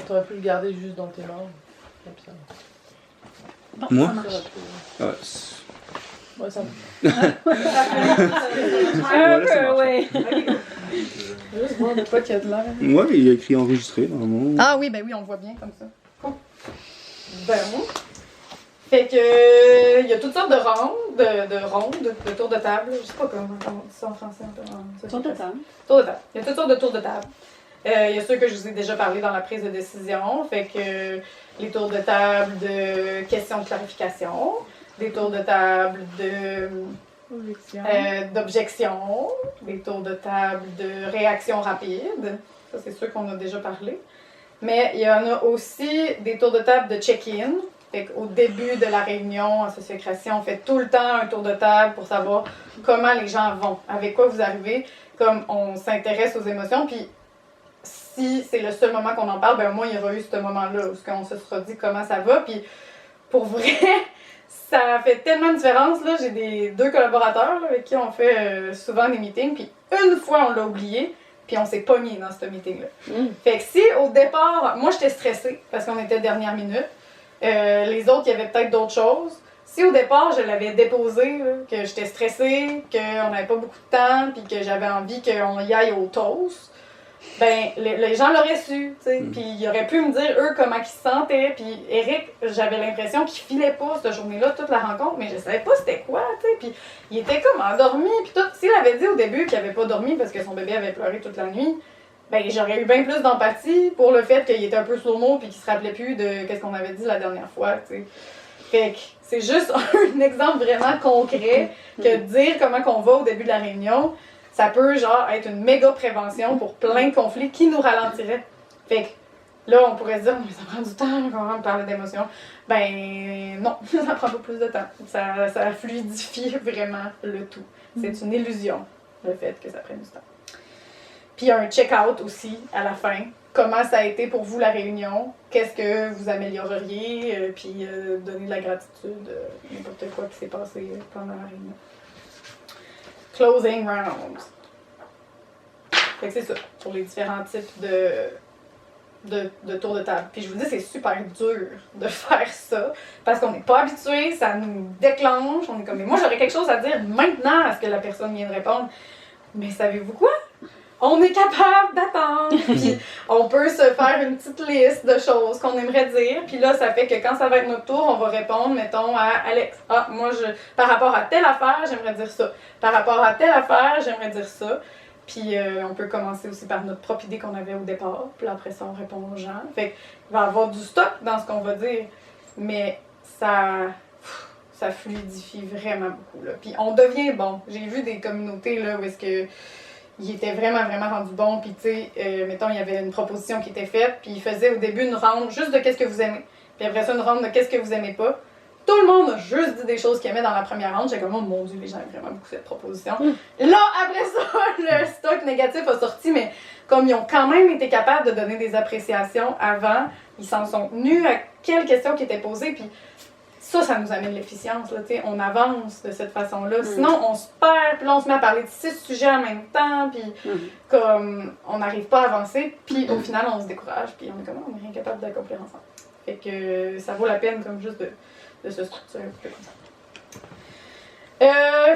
T'aurais pu le garder juste dans tes mains. Comme ça. Bon, Moi? ça marche. Ouais, Ouais, ça Ouais. Juste voir de quoi qu'il y a de l'air. ouais, il a écrit enregistré, normalement. Ah oui, ben oui, on le voit bien comme ça. Ben, fait que il y a toutes sortes de rondes, de tours de table. Je sais pas comment on dit ça en français. Tour de table. Tour de table. Il y a toutes sortes de tours de table. Il y a ceux que je vous ai déjà parlé dans la prise de décision. Fait que les tours de table de questions de clarification, des tours de table d'objection, des tours de table de réaction rapide. Ça, c'est sûr qu'on a déjà parlé. Mais il y en a aussi des tours de table de check-in. Fait qu'au début de la réunion en sociocratie, on fait tout le temps un tour de table pour savoir comment les gens vont, avec quoi vous arrivez, comme on s'intéresse aux émotions. Puis si c'est le seul moment qu'on en parle, ben moi, il y aura eu ce moment-là où on se sera dit comment ça va. Puis pour vrai, ça fait tellement de différence. Là. J'ai deux collaborateurs là, avec qui on fait souvent des meetings. Puis une fois, on l'a oublié. Puis on s'est pogné dans ce meeting-là. Fait que si au départ, moi j'étais stressée parce qu'on était dernière minute, les autres, il y avait peut-être d'autres choses. Si au départ, je l'avais déposé, là, que j'étais stressée, qu'on n'avait pas beaucoup de temps, puis que j'avais envie qu'on y aille au toast, ben les gens l'auraient su, tu sais. Puis ils auraient pu me dire, eux, comment ils se sentaient. Puis Eric, j'avais l'impression qu'il filait pas cette journée-là, toute la rencontre, mais je savais pas c'était quoi, tu sais. Puis il était comme endormi, puis tout. S'il avait dit au début qu'il avait pas dormi parce que son bébé avait pleuré toute la nuit, ben j'aurais eu bien plus d'empathie pour le fait qu'il était un peu slow-mo puis qu'il se rappelait plus de qu'est-ce qu'on avait dit la dernière fois, tu sais. Fait que c'est juste un exemple vraiment concret que de dire comment qu'on va au début de la réunion, ça peut genre être une méga prévention pour plein de conflits qui nous ralentiraient. Fait que là, on pourrait se dire, mais ça prend du temps quand on parle d'émotions. Ben non, ça prend pas plus de temps. Ça fluidifie vraiment le tout. C'est une illusion, le fait que ça prenne du temps. Puis il y a un check-out aussi à la fin. Comment ça a été pour vous la réunion? Qu'est-ce que vous amélioreriez? Puis donner de la gratitude, n'importe quoi qui s'est passé pendant la réunion. Closing rounds. Fait que c'est ça, pour les différents types de tours de table. Puis je vous dis, c'est super dur de faire ça, parce qu'on n'est pas habitué, ça nous déclenche, on est comme, mais moi j'aurais quelque chose à dire maintenant à ce que la personne vienne répondre. Mais savez-vous quoi? On est capable d'attendre, puis on peut se faire une petite liste de choses qu'on aimerait dire, puis là, ça fait que quand ça va être notre tour, on va répondre, mettons, à Alex. Ah, moi, par rapport à telle affaire, j'aimerais dire ça. Par rapport à telle affaire, j'aimerais dire ça. Puis on peut commencer aussi par notre propre idée qu'on avait au départ, puis après ça, on répond aux gens. Fait qu'il va y avoir du stock dans ce qu'on va dire, mais ça fluidifie vraiment beaucoup, là. Puis on devient bon. J'ai vu des communautés, là, où est-ce que il était vraiment, vraiment rendu bon. Puis, tu sais, mettons, il y avait une proposition qui était faite, puis il faisait au début une ronde juste de qu'est-ce que vous aimez. Puis après ça, une ronde de qu'est-ce que vous aimez pas. Tout le monde a juste dit des choses qu'il aimait dans la première ronde. J'étais comme, oh mon Dieu, les gens aiment vraiment beaucoup cette proposition. Là, après ça, le stock négatif a sorti, mais comme ils ont quand même été capables de donner des appréciations avant, ils s'en sont tenus à quelles questions qui étaient posées, puis ça nous amène l'efficience, là, tu sais, on avance de cette façon-là. Sinon, on se perd, puis là, on se met à parler de 6 sujets en même temps, puis comme, on n'arrive pas à avancer, puis au final, on se décourage, puis on est comme, on n'est rien capable d'accomplir ensemble. Fait que ça vaut la peine, comme juste de se structurer un petit peu comme ça.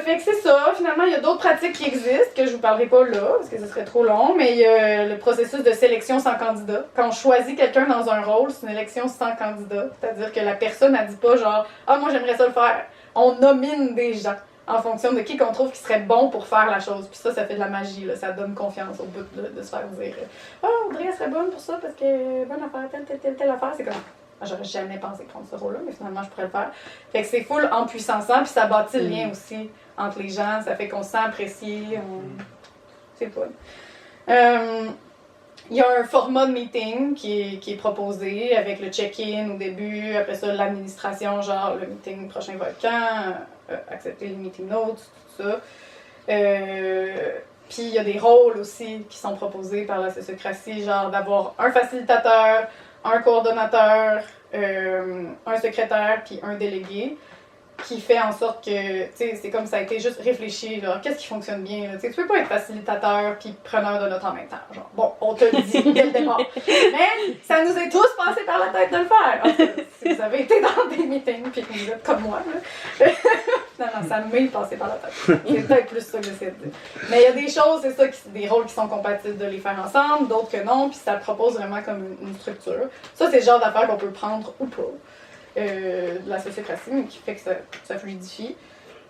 Fait que c'est ça. Finalement, il y a d'autres pratiques qui existent que je vous parlerai pas là, parce que ce serait trop long, mais il y a le processus de sélection sans candidat. Quand on choisit quelqu'un dans un rôle, c'est une élection sans candidat. C'est-à-dire que la personne n'a dit pas genre « Ah, moi j'aimerais ça le faire ». On nomine des gens en fonction de qui qu'on trouve qui serait bon pour faire la chose. Puis ça fait de la magie, là. Ça donne confiance au bout de se faire dire « Ah, Audrey, elle serait bonne pour ça parce que bonne affaire, telle affaire ». C'est comme... J'aurais jamais pensé prendre ce rôle-là, mais finalement, je pourrais le faire. Fait que c'est full en puissance, puis ça bâtit le lien aussi entre les gens. Ça fait qu'on se sent apprécié. C'est fun. Il y a un format de meeting qui est proposé avec le check-in au début, après ça, l'administration, genre le meeting prochain va être quand, accepter les meeting notes, tout ça. Puis il y a des rôles aussi qui sont proposés par la sociocratie, genre d'avoir un facilitateur, un coordonnateur, un secrétaire, puis un délégué, qui fait en sorte que, tu sais, c'est comme ça a été juste réfléchi, genre, qu'est-ce qui fonctionne bien, là, tu sais, tu peux pas être facilitateur puis preneur de notes en même temps, genre, bon, on te le dit dès le départ. Mais ça nous est tous passé par la tête de le faire. En fait, si vous avez été dans des meetings puis que vous êtes comme moi, là, non, ça m'est passé par la tête. C'est peut-être plus ça que j'essaie de dire. Mais il y a des choses, c'est ça, des rôles qui sont compatibles de les faire ensemble, d'autres que non, puis ça propose vraiment comme une structure. Ça, c'est le genre d'affaires qu'on peut prendre ou pas de la sociocratie, mais qui fait que ça fluidifie.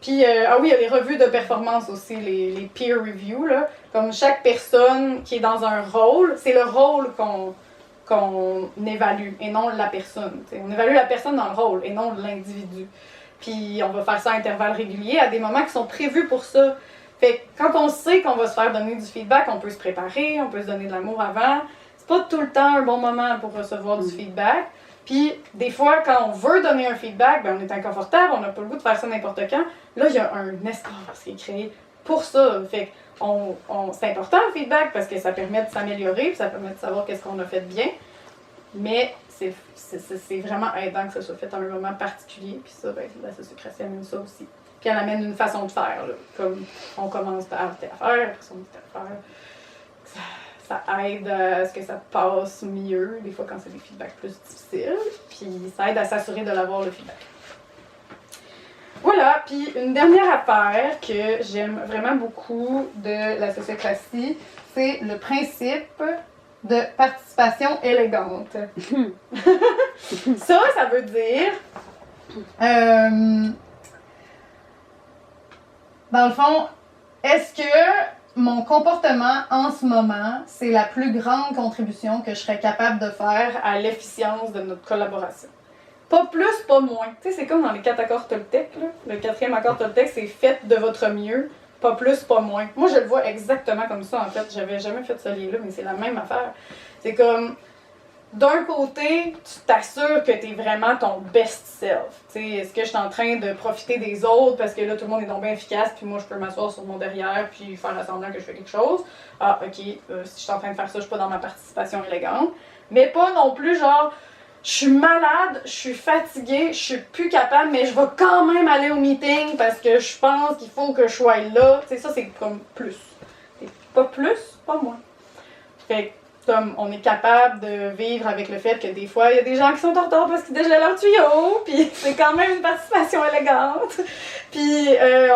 Puis, ah oui, il y a les revues de performance aussi, les peer reviews, là. Comme chaque personne qui est dans un rôle, c'est le rôle qu'on évalue et non la personne. T'sais. On évalue la personne dans le rôle et non l'individu. Puis on va faire ça à intervalles réguliers, à des moments qui sont prévus pour ça. Fait que quand on sait qu'on va se faire donner du feedback, on peut se préparer, on peut se donner de l'amour avant. C'est pas tout le temps un bon moment pour recevoir du feedback. Puis des fois, quand on veut donner un feedback, ben, on est inconfortable, on n'a pas le goût de faire ça n'importe quand. Là, il y a un espace qui est créé pour ça. Fait que c'est important le feedback parce que ça permet de s'améliorer, puis ça permet de savoir qu'est-ce qu'on a fait de bien. Mais c'est vraiment aidant que ça soit fait à un moment particulier. Puis ça, ben, la sociocratie amène ça aussi. Puis elle amène une façon de faire. Là. Comme on commence par telle affaire, après on dit telle affaire. Ça aide à ce que ça passe mieux, des fois quand c'est des feedbacks plus difficiles. Puis ça aide à s'assurer de l'avoir le feedback. Voilà, puis une dernière affaire que j'aime vraiment beaucoup de la sociocratie, c'est le principe de participation élégante. Ça veut dire, dans le fond, est-ce que mon comportement en ce moment, c'est la plus grande contribution que je serais capable de faire à l'efficience de notre collaboration? Pas plus, pas moins. Tu sais, c'est comme dans les 4 accords Toltec, là. Le 4e accord Toltec, c'est faites de votre mieux. Pas plus, pas moins. Moi, je le vois exactement comme ça, en fait. J'avais jamais fait ce lien-là, mais c'est la même affaire. C'est comme, d'un côté, tu t'assures que tu es vraiment ton best self. Tu sais, est-ce que je suis en train de profiter des autres parce que là, tout le monde est donc bien efficace, puis moi, je peux m'asseoir sur mon derrière puis faire semblant que je fais quelque chose. Ah, ok, si je suis en train de faire ça, je suis pas dans ma participation élégante. Mais pas non plus genre, je suis malade, je suis fatiguée, je suis plus capable, mais je vais quand même aller au meeting parce que je pense qu'il faut que je sois là. Tu sais, ça, c'est comme plus. C'est pas plus, pas moins. Fait que, comme on est capable de vivre avec le fait que des fois, il y a des gens qui sont en retard parce qu'ils dégèlent leur tuyau, puis c'est quand même une participation élégante. Puis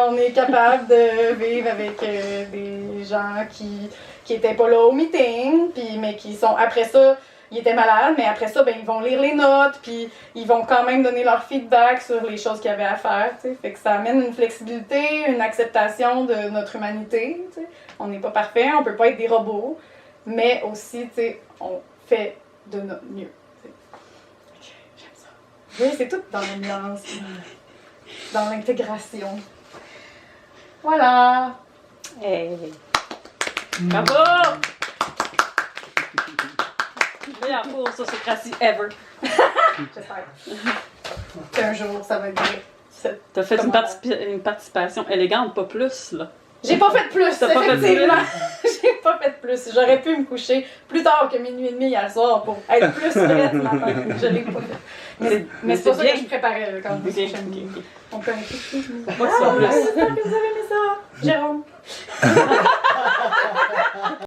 on est capable de vivre avec des gens qui étaient pas là au meeting, puis, mais qui sont, après ça, ils étaient malades, mais après ça, ben, ils vont lire les notes, puis ils vont quand même donner leur feedback sur les choses qu'ils avaient à faire, tu sais. Fait que ça amène une flexibilité, une acceptation de notre humanité, tu sais. On n'est pas parfait, on peut pas être des robots, mais aussi, tu sais, on fait de notre mieux, tu sais. Ok, j'aime ça. Oui, c'est tout dans la nuance, dans l'intégration. Voilà! Hey! Bravo! Meilleure course sociocratie ever. J'espère. Qu'un jour, ça va être bien. T'as fait une participation élégante, pas plus, là. J'ai pas fait plus, T'as pas fait effectivement. J'ai pas fait plus. J'aurais pu me coucher plus tard que minuit et demi hier soir pour être plus prête ce matin. Je l'ai pas fait. Mais c'est pour ça que je préparais quand je me suis couchée. On peut inclure. Moi, c'est plus. J'espère que vous avez aimé ça. Jérôme.